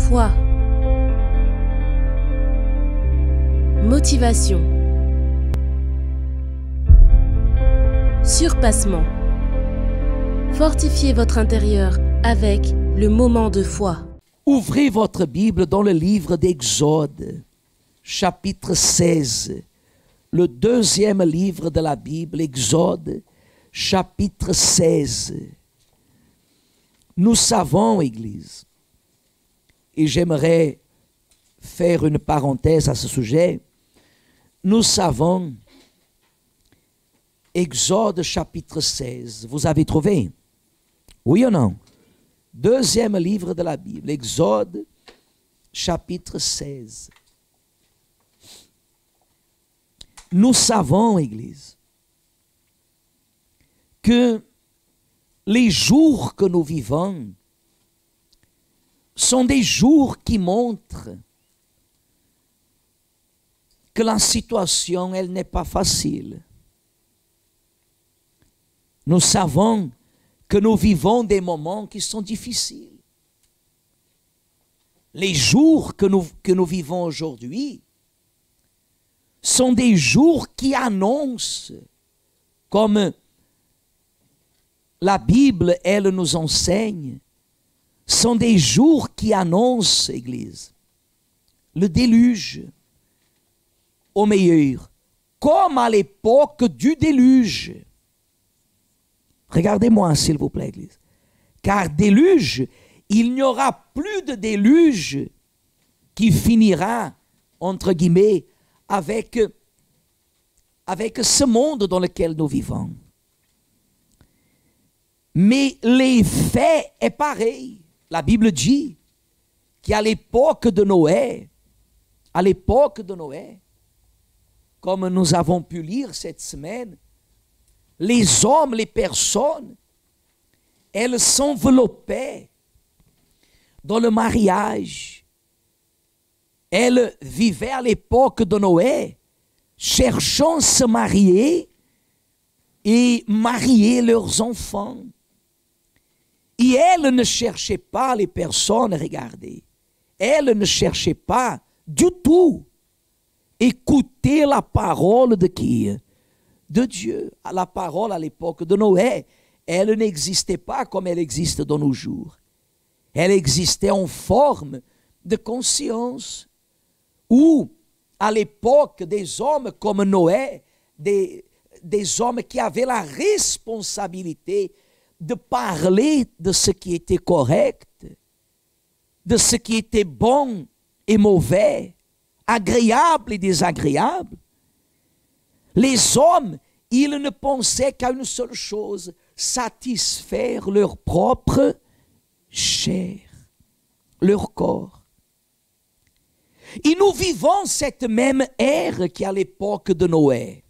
Foi. Motivation. Surpassement. Fortifiez votre intérieur avec le moment de foi. Ouvrez votre Bible dans le livre d'Exode, chapitre 16, le deuxième livre de la Bible, Exode, chapitre 16. Nous savons, Église, et j'aimerais faire une parenthèse à ce sujet, nous savons, Exode chapitre 16, vous avez trouvé? Oui ou non? Deuxième livre de la Bible, Exode chapitre 16. Nous savons, Église, que les jours que nous vivons sont des jours qui montrent que la situation, elle n'est pas facile. Nous savons que nous vivons des moments qui sont difficiles. Les jours que nous vivons aujourd'hui sont des jours qui annoncent, comme la Bible, elle nous enseigne, sont des jours qui annoncent, Église, le déluge au meilleur, comme à l'époque du déluge. Regardez-moi, s'il vous plaît, Église. Car déluge, il n'y aura plus de déluge qui finira, entre guillemets, avec ce monde dans lequel nous vivons. Mais l'effet est pareil. La Bible dit qu'à l'époque de Noé, comme nous avons pu lire cette semaine, les hommes, les personnes, elles s'enveloppaient dans le mariage. Elles vivaient à l'époque de Noé, cherchant à se marier et marier leurs enfants. Et elles ne cherchaient pas les personnes, regardez, elles ne cherchaient pas du tout écouter la parole de qui? De Dieu. La parole à l'époque de Noé, elle n'existait pas comme elle existe de nos jours. Elle existait en forme de conscience. Ou à l'époque des hommes comme Noé, des hommes qui avaient la responsabilité de parler de ce qui était correct, de ce qui était bon et mauvais, agréable et désagréable. Les hommes, ils ne pensaient qu'à une seule chose, satisfaire leur propre chair, leur corps. Et nous vivons cette même ère qu'à l'époque de Noé.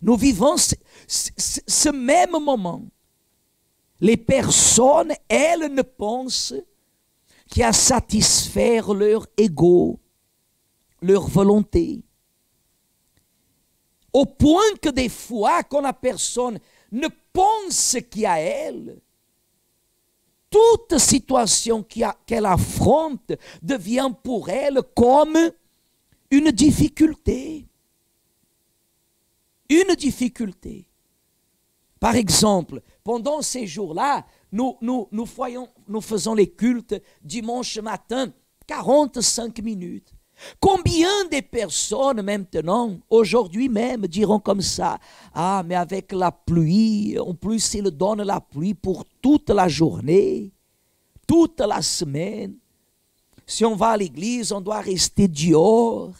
Nous vivons ce même moment. Les personnes, elles ne pensent qu'à satisfaire leur ego, leur volonté. Au point que des fois, quand la personne ne pense qu'à elle, toute situation qu'elle affronte devient pour elle comme une difficulté. Une difficulté. Par exemple, pendant ces jours-là, nous faisons les cultes dimanche matin, 45 minutes. Combien de personnes maintenant, aujourd'hui même, diront comme ça, « Ah, mais avec la pluie, en plus il donne la pluie pour toute la journée, toute la semaine. Si on va à l'église, on doit rester dehors. »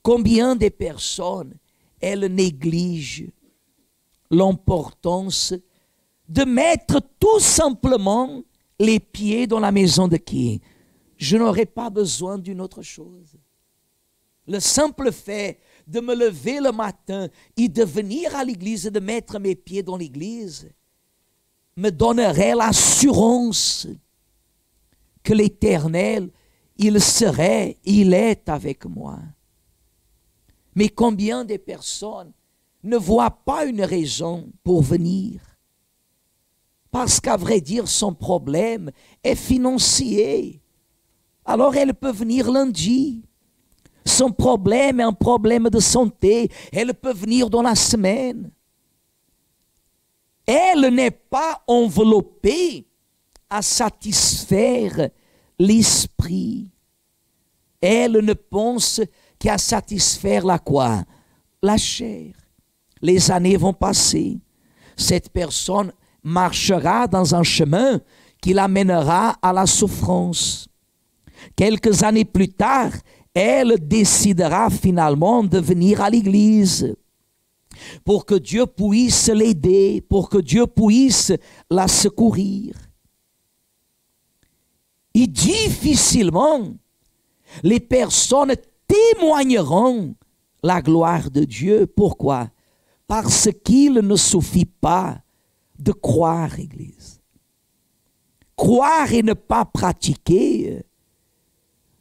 Combien de personnes, elles négligent l'importance de mettre tout simplement les pieds dans la maison de qui? Je n'aurai pas besoin d'une autre chose. Le simple fait de me lever le matin et de venir à l'église et de mettre mes pieds dans l'église me donnerait l'assurance que l'Éternel, il est avec moi. Mais combien de personnes ne voient pas une raison pour venir? parce qu'à vrai dire, son problème est financier. Alors elle peut venir lundi. Son problème est un problème de santé. Elle peut venir dans la semaine. Elle n'est pas enveloppée à satisfaire l'esprit. Elle ne pense qu'à satisfaire la quoi? La chair. Les années vont passer. Cette personne marchera dans un chemin qui l'amènera à la souffrance. Quelques années plus tard, elle décidera finalement de venir à l'église pour que Dieu puisse l'aider, pour que Dieu puisse la secourir. Et difficilement, les personnes témoigneront la gloire de Dieu. Pourquoi? Parce qu'il ne suffit pas de croire, Église. Croire et ne pas pratiquer,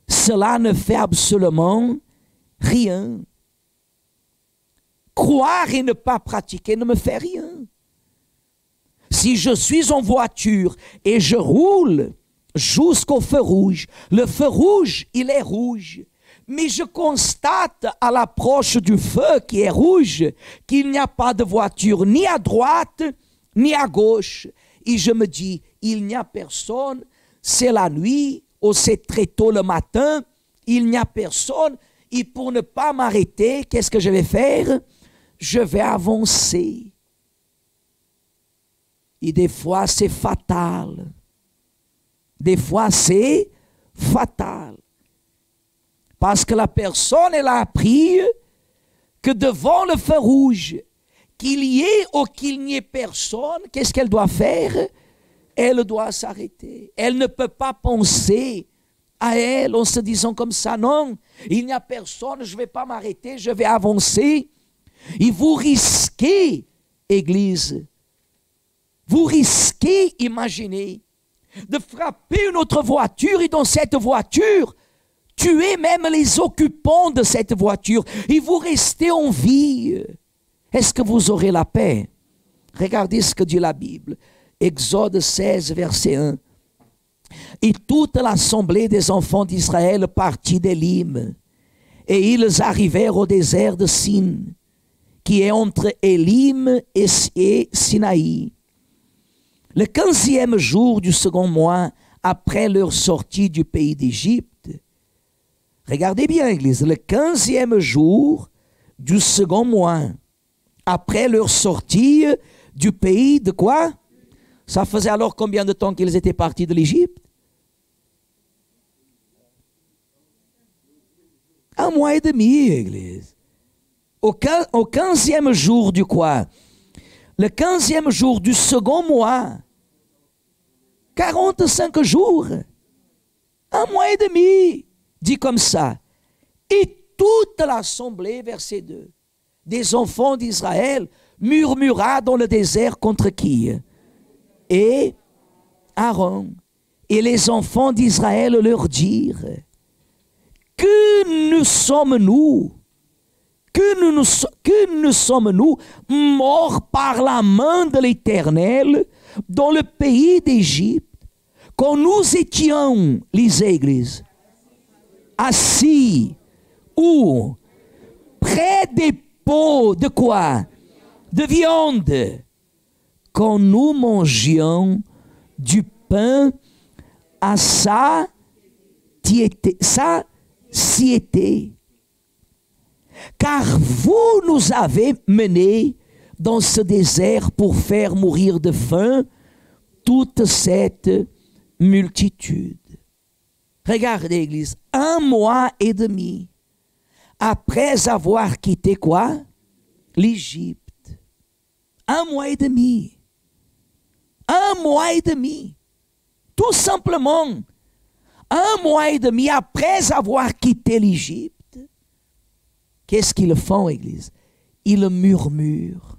cela ne fait absolument rien. Croire et ne pas pratiquer ne me fait rien. Si je suis en voiture et je roule jusqu'au feu rouge, le feu rouge, il est rouge. Mais je constate à l'approche du feu qui est rouge qu'il n'y a pas de voiture ni à droite ni à gauche. Et je me dis, il n'y a personne, c'est la nuit ou c'est très tôt le matin, il n'y a personne. Et pour ne pas m'arrêter, qu'est-ce que je vais faire? Je vais avancer. Et des fois, c'est fatal. Des fois, c'est fatal. Parce que la personne, elle a appris que devant le feu rouge, qu'il y ait ou qu'il n'y ait personne, qu'est-ce qu'elle doit faire? Elle doit s'arrêter. Elle ne peut pas penser à elle en se disant comme ça, non, il n'y a personne, je ne vais pas m'arrêter, je vais avancer. Et vous risquez, Église, vous risquez, imaginez, de frapper une autre voiture et dans cette voiture, tuer même les occupants de cette voiture et vous restez en vie. Est-ce que vous aurez la paix? Regardez ce que dit la Bible. Exode 16, verset 1. Et toute l'assemblée des enfants d'Israël partit d'Élim, et ils arrivèrent au désert de Sin, qui est entre Élim et Sinaï. Le 15e jour du second mois, après leur sortie du pays d'Égypte, regardez bien, Église, le 15e jour du second mois, après leur sortie du pays de quoi? Ça faisait alors combien de temps qu'ils étaient partis de l'Égypte? 1 mois et demi, Église. Au 15e jour du quoi? Le 15e jour du second mois. 45 jours. 1 mois et demi. Dit comme ça. Et toute l'assemblée, verset 2, des enfants d'Israël murmura dans le désert contre qui? Et Aaron. Et les enfants d'Israël leur dirent, que nous sommes-nous? Que nous sommes-nous morts par la main de l'Éternel dans le pays d'Égypte, quand nous étions, les églises, assis ou près des pots de quoi? De viande, quand nous mangions du pain à satiété. Car vous nous avez menés dans ce désert pour faire mourir de faim toute cette multitude. Regardez, Église, 1 mois et demi après avoir quitté quoi? L'Égypte. 1 mois et demi. 1 mois et demi. Tout simplement, 1 mois et demi après avoir quitté l'Égypte, qu'est-ce qu'ils font, Église? Ils murmurent.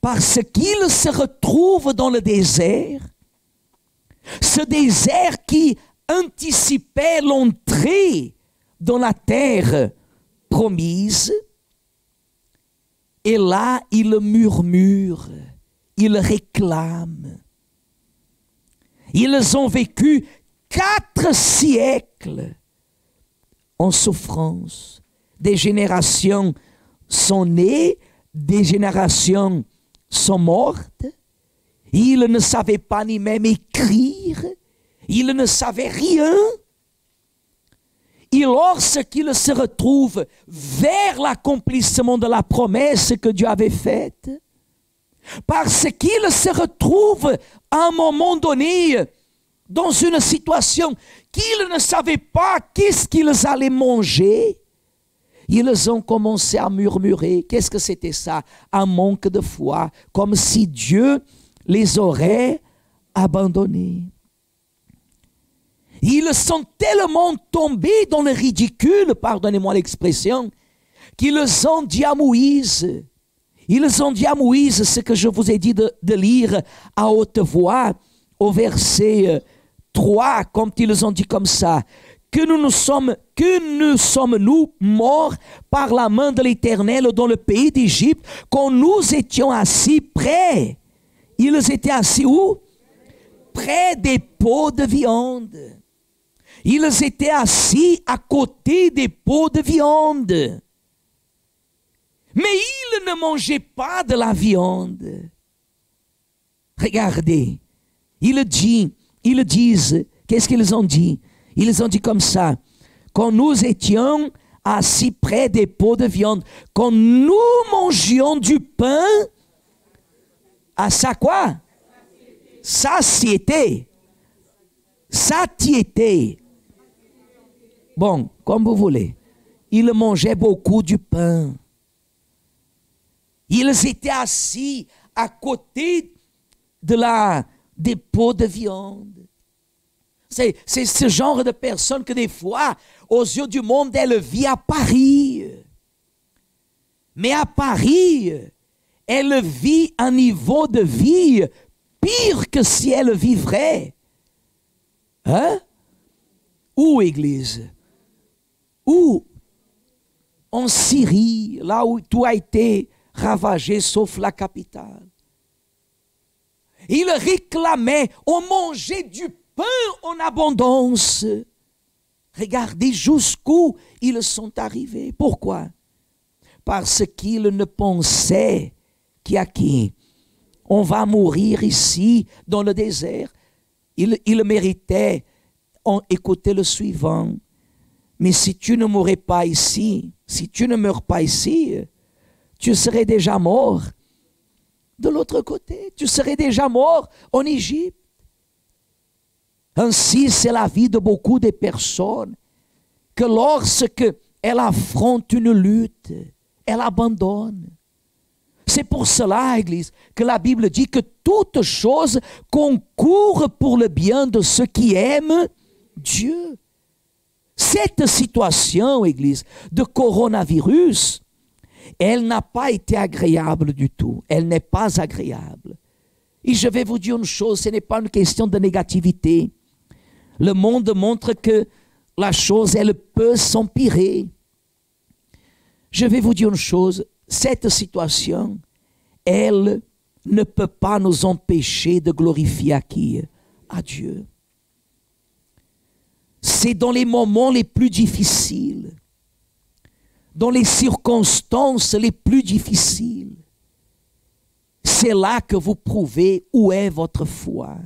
Parce qu'ils se retrouvent dans le désert, ce désert qui anticipait l'entrée dans la terre promise, et là, ils murmurent. ils réclament. Ils ont vécu 4 siècles en souffrance. Des générations sont nées, des générations sont mortes. Ils ne savaient pas ni même écrire. Ils ne savaient rien. Et lorsqu'ils se retrouvent vers l'accomplissement de la promesse que Dieu avait faite, parce qu'ils se retrouvent à un moment donné dans une situation qu'ils ne savaient pas qu'est-ce qu'ils allaient manger, ils ont commencé à murmurer. Qu'est-ce que c'était ça? Un manque de foi, comme si Dieu les aurait abandonnés. Ils sont tellement tombés dans le ridicule, pardonnez-moi l'expression, qu'ils ont dit à Moïse, ce que je vous ai dit de lire à haute voix, au verset 3, quand ils ont dit comme ça, que nous sommes morts par la main de l'Éternel dans le pays d'Égypte, quand nous étions assis près. Ils étaient assis où? Près des pots de viande. Ils étaient assis à côté des pots de viande. Mais ils ne mangeaient pas de la viande. Regardez, ils disent, qu'est-ce qu'ils ont dit? Ils ont dit comme ça, quand nous étions assis près des pots de viande, quand nous mangions du pain, à sa quoi? Satiété. Satiété. Bon, comme vous voulez. Ils mangeaient beaucoup du pain. Ils étaient assis à côté des pots de viande. C'est ce genre de personnes que des fois, aux yeux du monde, elles vivent à Paris. Mais à Paris, elles vivent un niveau de vie pire que si elles vivraient. Hein? Où, Église? Où? En Syrie, là où tout a été ravagé, sauf la capitale. Ils réclamaient, on mangeait du pain en abondance. Regardez jusqu'où ils sont arrivés. Pourquoi? Parce qu'ils ne pensaient on va mourir ici dans le désert. Ils méritaient, écoutez le suivant, mais si tu ne mourrais pas ici, si tu ne meurs pas ici, tu serais déjà mort de l'autre côté. Tu serais déjà mort en Égypte. Ainsi, c'est la vie de beaucoup de personnes que lorsqu'elles affrontent une lutte, elles abandonnent. C'est pour cela, Église, que la Bible dit que toute chose concourt pour le bien de ceux qui aiment Dieu. Cette situation, Église, de coronavirus, elle n'a pas été agréable du tout. Elle n'est pas agréable. Et je vais vous dire une chose, ce n'est pas une question de négativité. Le monde montre que la chose, elle peut s'empirer. Je vais vous dire une chose, cette situation, elle ne peut pas nous empêcher de glorifier à qui? À Dieu. C'est dans les moments les plus difficiles, dans les circonstances les plus difficiles, c'est là que vous prouvez où est votre foi.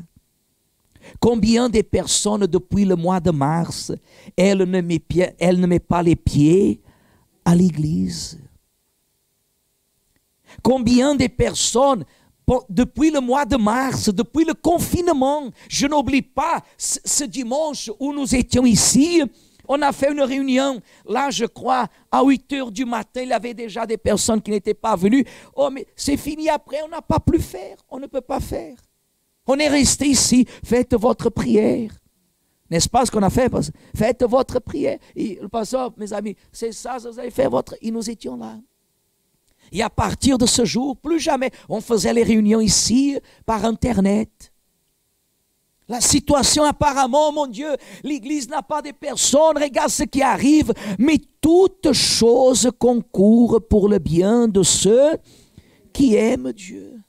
Combien de personnes depuis le mois de mars, elles ne mettent pas les pieds à l'église? Combien de personnes, depuis le mois de mars, depuis le confinement, je n'oublie pas ce dimanche où nous étions ici, on a fait une réunion, là je crois, à 8 heures du matin, il y avait déjà des personnes qui n'étaient pas venues. Oh mais c'est fini après, on n'a pas pu faire, on ne peut pas faire. On est resté ici, faites votre prière. N'est-ce pas ce qu'on a fait? Faites votre prière. Et le pasteur, mes amis, c'est ça, vous allez faire votre... Et nous étions là. Et à partir de ce jour, plus jamais, on faisait les réunions ici par Internet. La situation apparemment, mon Dieu, l'église n'a pas de personnes, regarde ce qui arrive, mais toute chose concourt pour le bien de ceux qui aiment Dieu.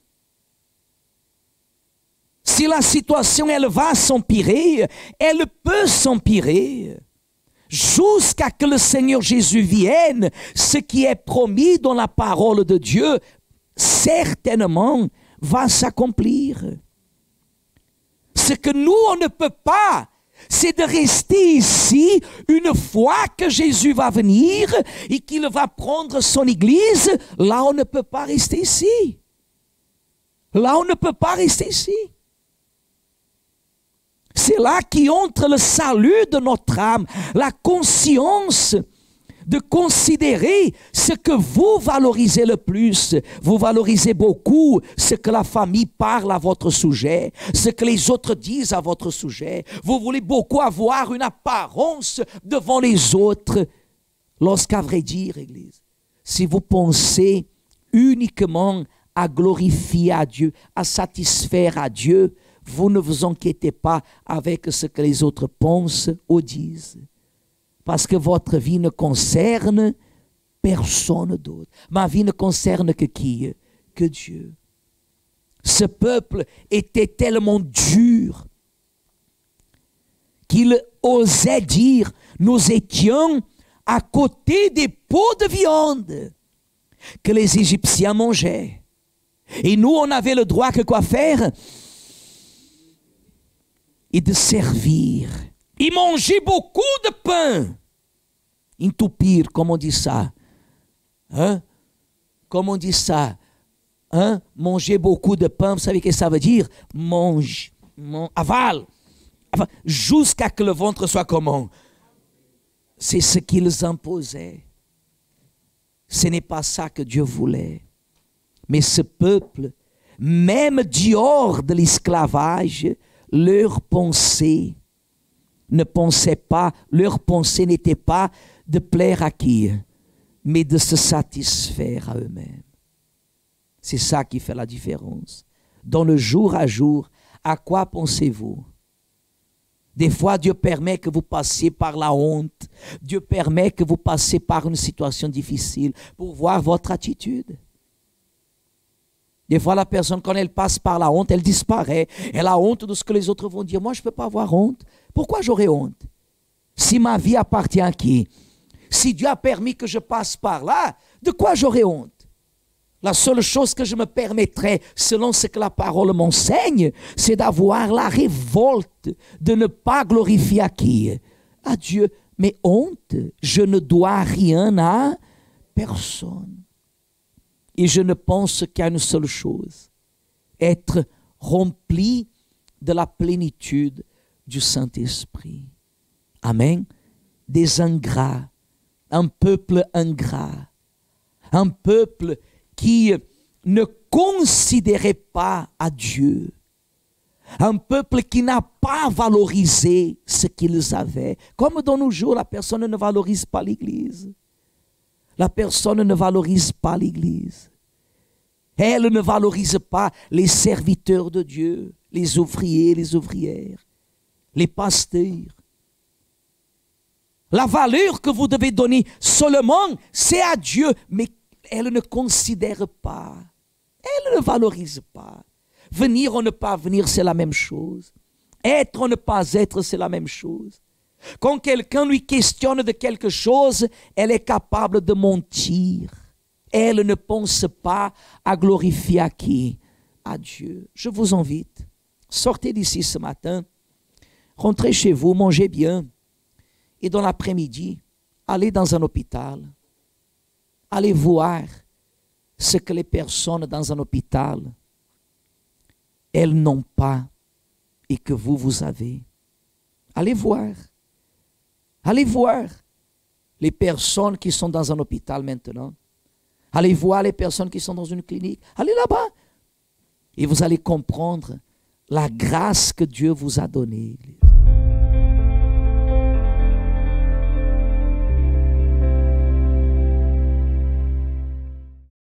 Si la situation, elle va s'empirer, elle peut s'empirer. Jusqu'à ce que le Seigneur Jésus vienne, ce qui est promis dans la parole de Dieu, certainement va s'accomplir. Ce que nous, on ne peut pas, c'est de rester ici une fois que Jésus va venir et qu'il va prendre son Église. Là, on ne peut pas rester ici. Là, on ne peut pas rester ici. C'est là qu'entre le salut de notre âme, la conscience de considérer ce que vous valorisez le plus. Vous valorisez beaucoup ce que la famille parle à votre sujet, ce que les autres disent à votre sujet. Vous voulez beaucoup avoir une apparence devant les autres. Lorsqu'à vrai dire, Église, si vous pensez uniquement à glorifier à Dieu, à satisfaire à Dieu, vous ne vous inquiétez pas avec ce que les autres pensent ou disent. Parce que votre vie ne concerne personne d'autre. Ma vie ne concerne que qui? Que Dieu. Ce peuple était tellement dur qu'il osait dire, nous étions à côté des pots de viande que les Égyptiens mangeaient. Et nous, on avait le droit que quoi faire? Et de servir. Ils mangeaient beaucoup de pain. Entupir, comme on dit ça. Hein? Comme on dit ça. Hein? Manger beaucoup de pain, vous savez ce que ça veut dire? Mange, avale. Jusqu'à ce que le ventre soit comment? C'est ce qu'ils imposaient. Ce n'est pas ça que Dieu voulait. Mais ce peuple, même dehors de l'esclavage, leur pensée ne pensait pas, leur pensée n'était pas de plaire à qui, mais de se satisfaire à eux-mêmes. C'est ça qui fait la différence. Dans le jour à jour, à quoi pensez-vous? Des fois, Dieu permet que vous passiez par la honte. Dieu permet que vous passiez par une situation difficile pour voir votre attitude. Des fois, la personne, quand elle passe par la honte, elle disparaît. Elle a honte de ce que les autres vont dire. Moi, je ne peux pas avoir honte. Pourquoi j'aurais honte? Si ma vie appartient à qui? Si Dieu a permis que je passe par là, de quoi j'aurais honte? La seule chose que je me permettrais, selon ce que la parole m'enseigne, c'est d'avoir la révolte de ne pas glorifier à qui? À Dieu. Mais honte, je ne dois rien à personne. Et je ne pense qu'à une seule chose, être rempli de la plénitude du Saint-Esprit. Amen. Des ingrats, un peuple ingrat, un peuple qui ne considérait pas à Dieu, un peuple qui n'a pas valorisé ce qu'ils avaient. Comme dans nos jours, la personne ne valorise pas l'Église. La personne ne valorise pas l'Église. Elle ne valorise pas les serviteurs de Dieu, les ouvriers, les ouvrières, les pasteurs. La valeur que vous devez donner seulement, c'est à Dieu, mais elle ne considère pas. Elle ne valorise pas. Venir ou ne pas venir, c'est la même chose. Être ou ne pas être, c'est la même chose. Quand quelqu'un lui questionne de quelque chose, elle est capable de mentir. Elle ne pense pas à glorifier à qui? À Dieu. Je vous invite, sortez d'ici ce matin, rentrez chez vous, mangez bien, et dans l'après-midi, allez dans un hôpital. Allez voir ce que les personnes dans un hôpital, elles n'ont pas et que vous avez. Allez voir. Allez voir les personnes qui sont dans un hôpital maintenant. Allez voir les personnes qui sont dans une clinique. Allez là-bas. Et vous allez comprendre la grâce que Dieu vous a donnée.